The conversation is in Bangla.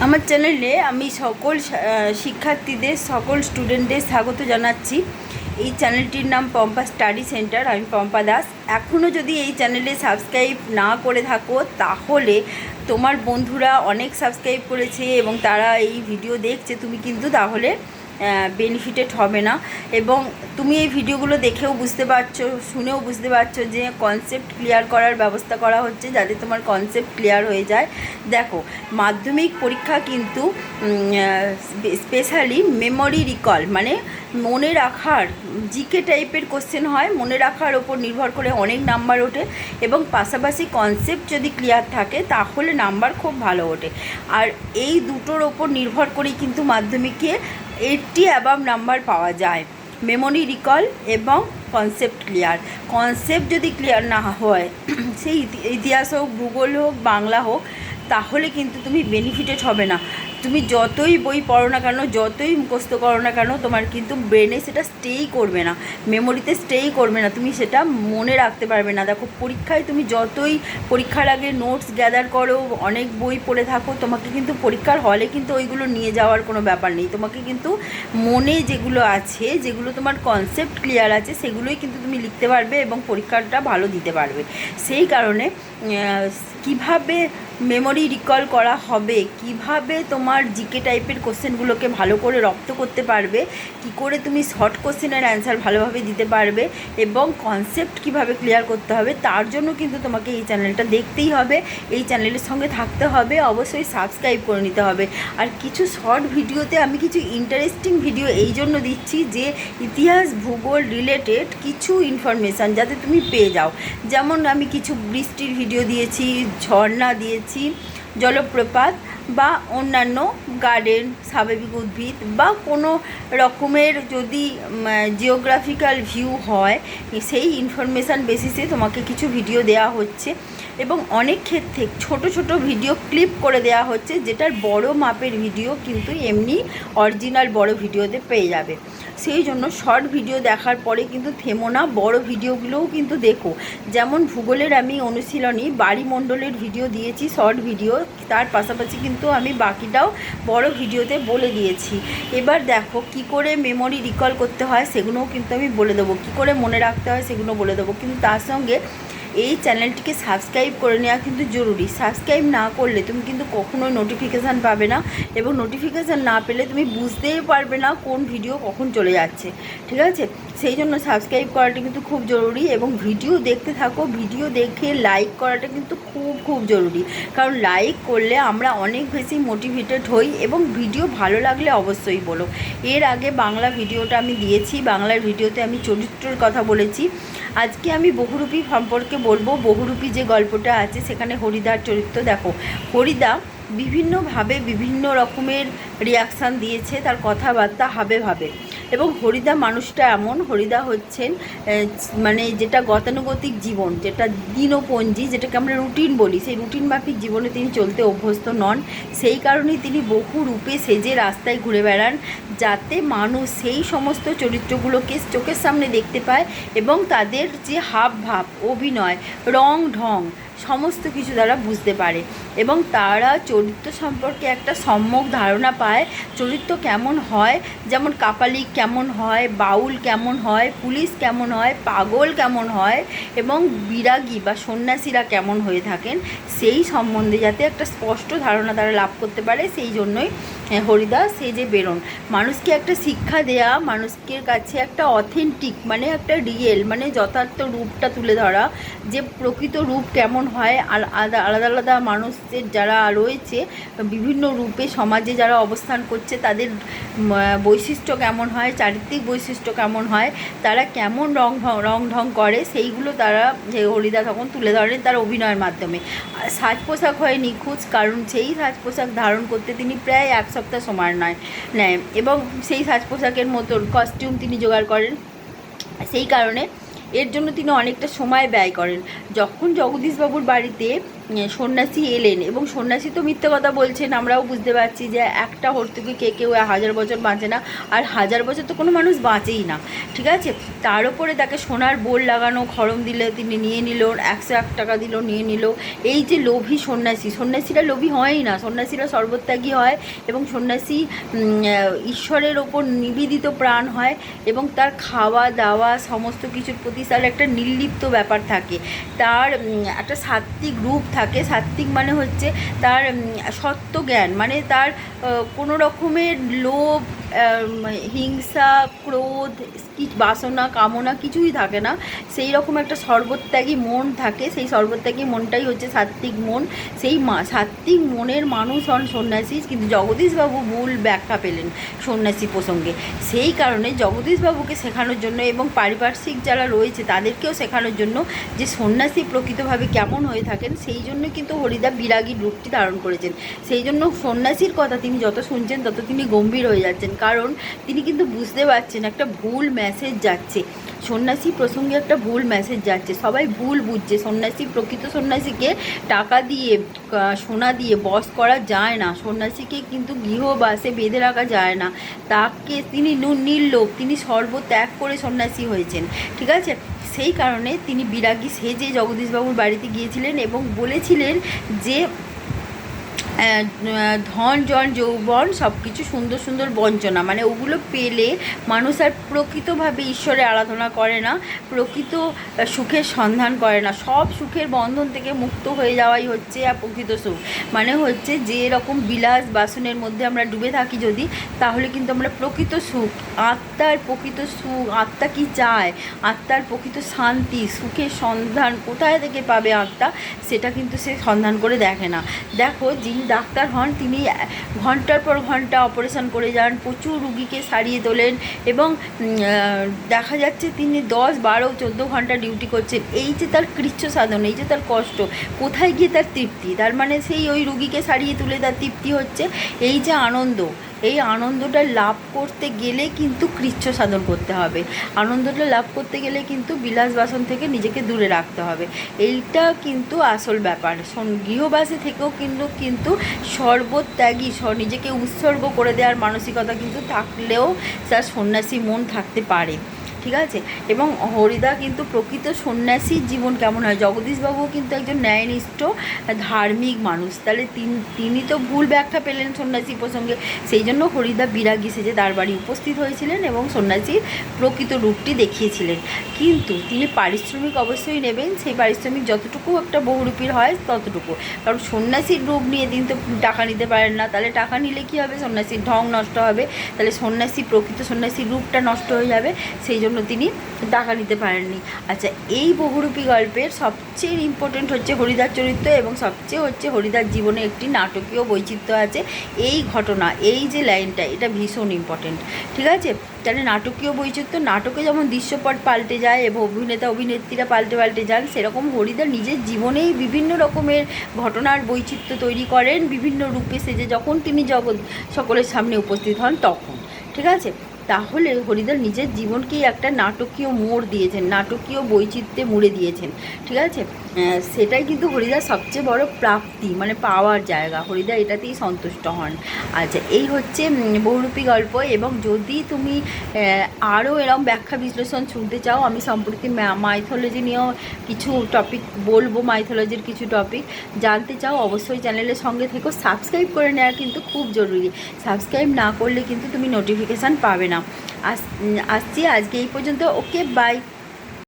আমার চ্যানেলে আমি সকল শিক্ষার্থীদের সকল স্টুডেন্টদের স্বাগত জানাচ্ছি। এই চ্যানেলটির নাম পম্পা স্টাডি সেন্টার। আমি পম্পা দাস। এখনও যদি এই চ্যানেলে সাবস্ক্রাইব না করে থাকো তাহলে তোমার বন্ধুরা অনেক সাবস্ক্রাইব করেছে এবং তারা এই ভিডিও দেখছে, তুমি কিন্তু তাহলে বেনিফিটেড হবে না। এবং তুমি এই ভিডিওগুলো দেখেও বুঝতে পারছো, শুনেও বুঝতে পারছো যে কনসেপ্ট ক্লিয়ার করার ব্যবস্থা করা হচ্ছে যাতে তোমার কনসেপ্ট ক্লিয়ার হয়ে যায়। দেখো, মাধ্যমিক পরীক্ষা কিন্তু স্পেশালি মেমোরি রিকল মানে মনে রাখার জিকে টাইপের কোশ্চেন হয়, মনে রাখার ওপর নির্ভর করে অনেক নাম্বার ওঠে এবং পাশাপাশি কনসেপ্ট যদি ক্লিয়ার থাকে তাহলে নাম্বার খুব ভালো ওঠে। আর এই দুটোর ওপর নির্ভর করেই কিন্তু মাধ্যমিকে 80 অ্যাবাভ নাম্বার পাওয়া যায়, মেমোরি রিকল এবং কনসেপ্ট ক্লিয়ার। কনসেপ্ট যদি ক্লিয়ার না হয়, সেই ইতিহাস হোক, ভূগোল হোক, বাংলা হোক, তাহলে কিন্তু তুমি বেনিফিটেড হবে না। তুমি যতই বই পড়ো না কেন, যতই মুখস্থ করো না কেন, তোমার কিন্তু ব্রেনে সেটা স্টেই করবে না, মেমোরিতে স্টেই করবে না, তুমি সেটা মনে রাখতে পারবে না। দেখো, পরীক্ষায় তুমি যতই পরীক্ষার আগে নোটস গ্যাদার করো, অনেক বই পড়ে থাকো, তোমাকে কিন্তু পরীক্ষার হলে কিন্তু ওইগুলো নিয়ে যাওয়ার কোনো ব্যাপার নেই। তোমাকে কিন্তু মনে যেগুলো আছে, যেগুলো তোমার কনসেপ্ট ক্লিয়ার আছে, সেগুলোই কিন্তু তুমি লিখতে পারবে এবং পরীক্ষাটা ভালো দিতে পারবে। সেই কারণে কিভাবে মেমোরি রিকল করা হবে, কিভাবে তোমার জিকে টাইপের কোশ্চেনগুলোকে ভালো করে রপ্ত করতে পারবে, কি করে তুমি শর্ট কোশ্চেনের অ্যান্সার ভালোভাবে দিতে পারবে এবং কনসেপ্ট কিভাবে ক্লিয়ার করতে হবে, তার জন্য কিন্তু তোমাকে এই চ্যানেলটা দেখতেই হবে, এই চ্যানেলের সঙ্গে থাকতে হবে, অবশ্যই সাবস্ক্রাইব করে নিতে হবে। আর কিছু শর্ট ভিডিওতে আমি কিছু ইন্টারেস্টিং ভিডিও এই জন্য দিচ্ছি যে ইতিহাস ভূগোল রিলেটেড কিছু ইনফরমেশান যাতে তুমি পেয়ে যাও। যেমন আমি কিছু বৃষ্টির ভিডিও দিয়েছি, ঝর্ণা দিয়েছি, জলপ্রপাত বা অন্যান্য গার্ডেন, স্বাভাবিক উদ্ভিদ বা কোনো রকমের যদি জিওগ্রাফিক্যাল ভিউ হয়, সেই ইনফরমেশান বেসিসে তোমাকে কিছু ভিডিও দেওয়া হচ্ছে এবং অনেক ক্ষেত্রে ছোট ছোট ভিডিও ক্লিপ করে দেওয়া হচ্ছে, যেটার বড় মাপের ভিডিও কিন্তু এমনি অরিজিনাল বড় ভিডিওতে পেয়ে যাবে। সেই জন্য শর্ট ভিডিও দেখার পরে কিন্তু থেমো না, বড় ভিডিওগুলোও কিন্তু দেখো। যেমন ভূগোলের আমি অনুশীলনী বাড়িমণ্ডলের ভিডিও দিয়েছি শর্ট ভিডিও, তার পাশাপাশি কিন্তু আমি বাকিটাও বড় ভিডিওতে বলে দিয়েছি। এবার দেখো কি করে মেমোরি রিকল করতে হয় সেগুলোও কিন্তু আমি বলে দেবো, কী করে মনে রাখতে হয় সেগুলো বলে দেবো। কিন্তু তার সঙ্গে এই চ্যানেলটিকে সাবস্ক্রাইব করে নেওয়া কিন্তু জরুরি। সাবস্ক্রাইব না করলে তুমি কিন্তু কখনোই নোটিফিকেশান পাবে না এবং নোটিফিকেশান না পেলে তুমি বুঝতেই পারবে না কোন ভিডিও কখন চলে যাচ্ছে, ঠিক আছে? সেই জন্য সাবস্ক্রাইব করাটা কিন্তু খুব জরুরি এবং ভিডিও দেখতে থাকো, ভিডিও দেখে লাইক করাটা কিন্তু খুব খুব জরুরি, কারণ লাইক করলে আমরা অনেক বেশি মোটিভেটেড হই এবং ভিডিও ভালো লাগলে অবশ্যই বলো। এর আগে বাংলা ভিডিওটা আমি দিয়েছি, বাংলার ভিডিওতে আমি চরিত্রের কথা বলেছি। আজকে আমি বহুরূপী সম্পর্কে বলবো। বহুরূপী যে গল্পটা আছে সেখানে হরিদার চরিত্র। দেখো, হরিদা বিভিন্নভাবে বিভিন্ন রকমের রিয়াকশান দিয়েছে, তার কথাবার্তা হাবে ভাবে। এবং হরিদা মানুষটা এমন, হরিদা হচ্ছেন মানে যেটা গতানুগতিক জীবন, যেটা দিনপঞ্জি, যেটাকে আমরা রুটিন বলি, সেই রুটিন মাফিক জীবনে তিনি চলতে অভ্যস্ত নন। সেই কারণেই তিনি বহু রূপে সেজে রাস্তায় ঘুরে বেড়ান, যাতে মানুষ সেই সমস্ত চরিত্রগুলোকে চোখের সামনে দেখতে পায় এবং তাদের যে হাব ভাব, অভিনয়, রং ঢং সমস্ত কিছু তারা বুঝতে পারে এবং তারা চরিত্র সম্পর্কে একটা সম্যক ধারণা পায়। চরিত্র কেমন হয়, যেমন কাপালিক কেমন হয়, বাউল কেমন হয়, পুলিশ কেমন হয়, পাগল কেমন হয় এবং বিরাগী বা সন্ন্যাসীরা কেমন হয়ে থাকেন, সেই সম্বন্ধে যাতে একটা স্পষ্ট ধারণা তারা লাভ করতে পারে, সেই জন্যই হরিদা সেজে বেরোন। মানুষকে একটা শিক্ষা দেয়া, মানুষের কাছে একটা অথেন্টিক মানে একটা রিয়েল মানে যথার্থ রূপটা তুলে ধরা, যে প্রকৃত রূপ কেমন হয়, আলাদা আলাদা মানুষের যারা রয়েছে বিভিন্ন রূপে সমাজে যারা অবস্থান করছে তাদের বৈশিষ্ট্য কেমন হয়, চারিত্রিক বৈশিষ্ট্য কেমন হয়, তারা কেমন রং ঢং করে, সেইগুলো তারা হরিদা তখন তুলে ধরেন তার অভিনয়ের মাধ্যমে। সাজ পোশাক হয় নিখুঁত, কারণ সেই সাজ পোশাক ধারণ করতে তিনি প্রায় 1 সপ্তাহ সময় নেয় এবং সেই সাজ পোশাকের মতো কস্টিউম তিনি জোগাড় করেন। সেই কারণে এর জন্য তিনি অনেকটা সময় ব্যয় করেন। যখন জগদীশবাবুর বাড়িতে সন্ন্যাসী এলেন, এবং সন্ন্যাসী তো মিথ্যে কথা বলছেন, আমরাও বুঝতে পারছি যে একটা হর্তুকি কেউ 1000 বছর বাঁচে না, আর 1000 বছর তো কোনো মানুষ বাঁচেই না, ঠিক আছে। তার উপরে তাকে সোনার বোল লাগানো, খড়ম দিলে তিনি নিয়ে নিল, 101 টাকা দিল নিয়ে নিল। এই যে লোভী সন্ন্যাসীরা লোভী হয়ই না, সন্ন্যাসীরা সর্বত্যাগী হয়, এবং সন্ন্যাসী ঈশ্বরের ওপর নিবেদিত প্রাণ হয়, এবং তার খাওয়া দাওয়া সমস্ত কিছুর প্রতি তার একটা নির্লিপ্ত ব্যাপার থাকে, তার একটা সাত্ত্বিক রূপ থাকে। সাত্ত্বিক মানে হচ্ছে তার সত্য জ্ঞান, মানে তার কোনো রকমের লোভ, হিংসা, ক্রোধ, বাসনা, কামনা কিছুই থাকে না, সেই রকম একটা সর্বত্যাগী মন থাকে। সেই সর্বত্যাগী মনটাই হচ্ছে সাত্ত্বিক মন। সেই সাত্ত্বিক মনের মানুষ হন সন্ন্যাসী। কিন্তু জগদীশবাবু ভুল ব্যাখ্যা পেলেন সন্ন্যাসী প্রসঙ্গে, সেই কারণে জগদীশবাবুকে শেখানোর জন্য এবং পারিপার্শ্বিক যারা রয়েছে তাদেরকেও শেখানোর জন্য যে সন্ন্যাসী প্রকৃতভাবে কেমন হয়ে থাকেন, সেই জন্য কিন্তু হরিদা বিরাগী রূপটি ধারণ করেছেন। সেই জন্য সন্ন্যাসীর কথা তিনি যত শুনছেন তত তিনি গম্ভীর হয়ে যাচ্ছেন, কারণ তিনি কিন্তু বুঝতে পারছেন একটা ভুল মেসেজ যাচ্ছে, সন্ন্যাসী প্রসঙ্গে একটা ভুল মেসেজ যাচ্ছে। সবাই ভুল বুঝছে, প্রকৃত সন্ন্যাসীকে টাকা দিয়ে, সোনা দিয়ে বশ করা যায় না, সন্ন্যাসীকে কিন্তু গৃহবাসে বেঁধে রাখা যায় না, তাকে তিনি নির্লোভ, তিনি সর্বত্যাগ করে সন্ন্যাসী হয়েছেন, ঠিক আছে। সেই কারণে তিনি বিরাগী সেজে জগদীশবাবুর বাড়িতে গিয়েছিলেন এবং বলেছিলেন যে ধন জন যৌবন সব কিছু সুন্দর সুন্দর বঞ্চনা, মানে ওগুলো পেলে মানুষ আর প্রকৃতভাবে ঈশ্বরের আরাধনা করে না, প্রকৃত সুখের সন্ধান করে না। সব সুখের বন্ধন থেকে মুক্ত হয়ে যাওয়াই হচ্ছে প্রকৃত সুখ। মানে হচ্ছে যে রকম বিলাস বাসনের মধ্যে আমরা ডুবে থাকি যদি, তাহলে কিন্তু আমরা প্রকৃত সুখ, আত্মার প্রকৃত সুখ, আত্মা কি চায়, আত্মার প্রকৃত শান্তি, সুখের সন্ধান কোথায় থেকে পাবে আত্মা, সেটা কিন্তু সে সন্ধান করে দেখে না। দেখো, যিনি ডাক্তার হন তিনি ঘন্টার পর ঘন্টা অপারেশন করে যান, প্রচুর রুগীকে সারিয়ে তোলেন, এবং দেখা যাচ্ছে তিনি 10, 12, 14 ঘন্টা ডিউটি করছেন। এই যে তার কৃচ্ছ সাধন, এই যে তার কষ্ট, কোথায় গিয়ে তার তৃপ্তি? তার মানে সেই ওই রুগীকে সারিয়ে তুলে তার তৃপ্তি হচ্ছে। এই যে আনন্দ, এই আনন্দটা লাভ করতে গেলে কিন্তু কৃচ্ছ সাধন করতে হবে, আনন্দটা লাভ করতে গেলে কিন্তু বিলাস বাসন থেকে নিজেকে দূরে রাখতে হবে। এইটা কিন্তু আসল ব্যাপার। গৃহবাসী থেকেও কিন্তু সর্বত্যাগী, নিজেকে উৎসর্গ করে দেওয়ার মানসিকতা কিন্তু থাকলেও তার সন্ন্যাসী মন থাকতে পারে, ঠিক আছে। এবং হরিদা কিন্তু প্রকৃত সন্ন্যাসীর জীবন কেমন হয়, জগদীশবাবুও কিন্তু একজন ন্যায়নিষ্ঠ ধার্মিক মানুষ, তাহলে তিনি তো ভুল ব্যাখ্যা পেলেন সন্ন্যাসী প্রসঙ্গে, সেই জন্য হরিদা বিরাগী সেজে তার বাড়ি উপস্থিত হয়েছিলেন এবং সন্ন্যাসীর প্রকৃত রূপটি দেখিয়েছিলেন। কিন্তু তিনি পারিশ্রমিক অবশ্যই নেবেন, সেই পারিশ্রমিক যতটুকু একটা বহুরূপীর হয় ততটুকু, কারণ সন্ন্যাসীর রূপ নিয়ে তিনি তো টাকা নিতে পারেন না, তাহলে টাকা নিলে কী হবে, সন্ন্যাসীর ঢং নষ্ট হবে, তাহলে প্রকৃত সন্ন্যাসীর রূপটা নষ্ট হয়ে যাবে, সেই জন্য তিনি টাকা নিতে পারেননি। আচ্ছা, এই বহুরূপী গল্পের সবচেয়ে ইম্পর্টেন্ট হচ্ছে হরিদার চরিত্র, এবং সবচেয়ে হচ্ছে হরিদার জীবনে একটি নাটকীয় বৈচিত্র্য আছে। এই ঘটনা, এই যে লাইনটা, এটা ভীষণ ইম্পর্টেন্ট, ঠিক আছে। তাহলে নাটকীয় বৈচিত্র্য, নাটকে যেমন দৃশ্যপট পাল্টে যায় এবং অভিনেত্রীরা পাল্টে যান, সেরকম হরিদা নিজের জীবনেই বিভিন্ন রকমের ঘটনার বৈচিত্র্য তৈরি করেন, বিভিন্ন রূপে সেজে যখন তিনি সকলের সামনে উপস্থিত হন তখন, ঠিক আছে। তাহলে হরিদা নিজের জীবনকেই একটা নাটকীয় মোড় দিয়েছেন, নাটকীয় বৈচিত্র্যে মুড়ে দিয়েছেন, ঠিক আছে। সেটাই কিন্তু হরিদার সবচেয়ে বড় প্রাপ্তি, মানে পাওয়ার জায়গা, হরিদা এটাতেই সন্তুষ্ট হন। আচ্ছা, এই হচ্ছে বহুরূপী গল্প। এবং যদি তুমি আরও এরকম ব্যাখ্যা বিশ্লেষণ শুনতে চাও, আমি সম্প্রতি মাইথোলজি নিয়েও কিছু টপিক বলবো, মাইথোলজির কিছু টপিক জানতে চাও, অবশ্যই চ্যানেলের সঙ্গে থেকো। সাবস্ক্রাইব করে নেওয়া কিন্তু খুব জরুরি, সাবস্ক্রাইব না করলে কিন্তু তুমি নোটিফিকেশান পাবে না। আসছি আজকে এই পর্যন্ত, ওকে, বাই।